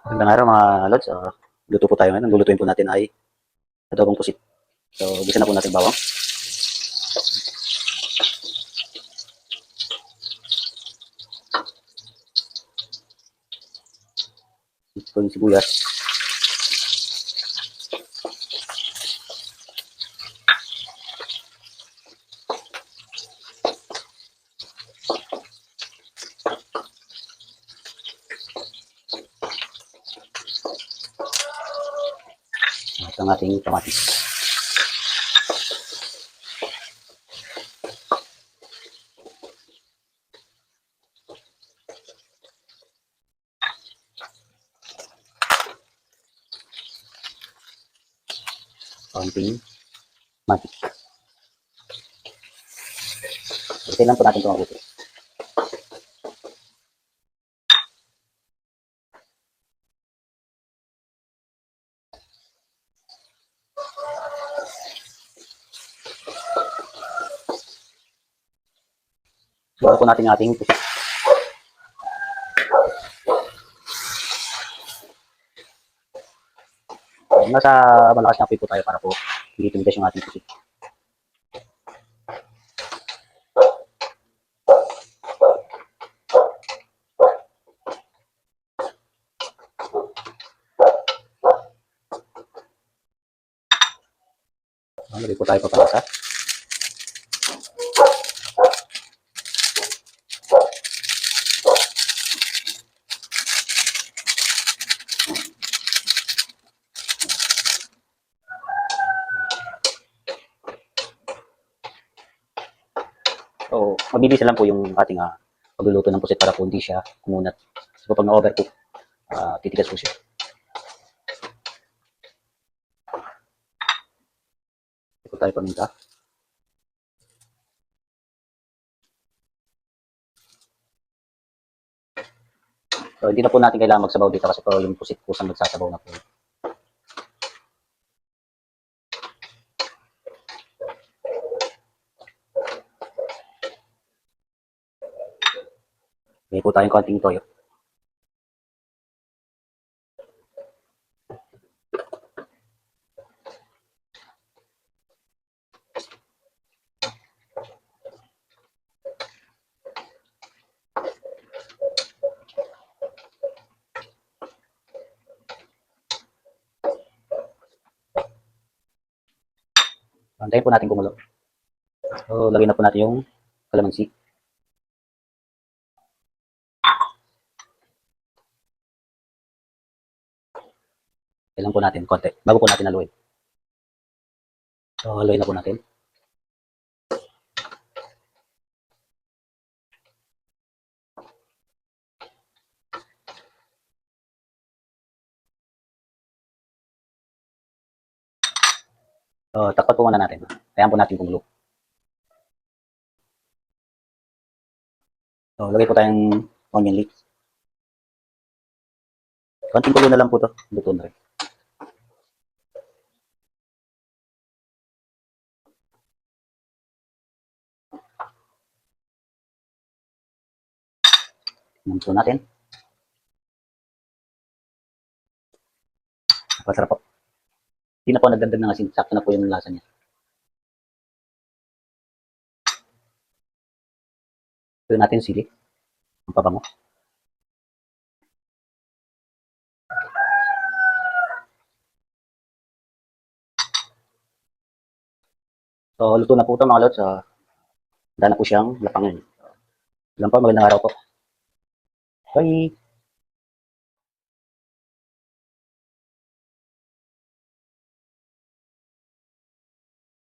Magandang araw mga lods. Luto po tayo ngayon. Ang lulutuin po natin ay adobong pusit. So, gisa na po natin bawang. Ito yung sibuyas. At ang ating kamatis. Kaunting matik. So, lang po natin ito mabuti. Bago po natin yung ating pusit. Nasa malakas na po tayo para po hindi tumigas yung ating pusit. Lagay po tayo papalasa. So, mabilis lang po yung ating pagluluto ng pusit para po hindi siya kumunat. So, pag na-overcook, titigas po siya. Ito tayo paminta. So, hindi na po natin kailangan magsabaw dito kasi po yung pusit kusang magsasabaw na po. May po tayong konting toyo. Antayin po natin kumulo. So, lagyan na po natin yung kalamansi. Kailan po natin konti bago po natin haluin. So, haluin na po natin. So, takpat po muna natin. Ayan po natin kumulo. So, lagay po tayong onion leeks. Konting kulo na lang po to. Luto na rin. Tingnan po natin. Napasarap po. Hindi na po nagdagdag ng asin. Sakto na po yung lasa niya. Ito natin sili. Ang pabango. So, luto na po ito mga lods. Handa na po siyang lapangan. Ilan po, magandang araw po. Bye!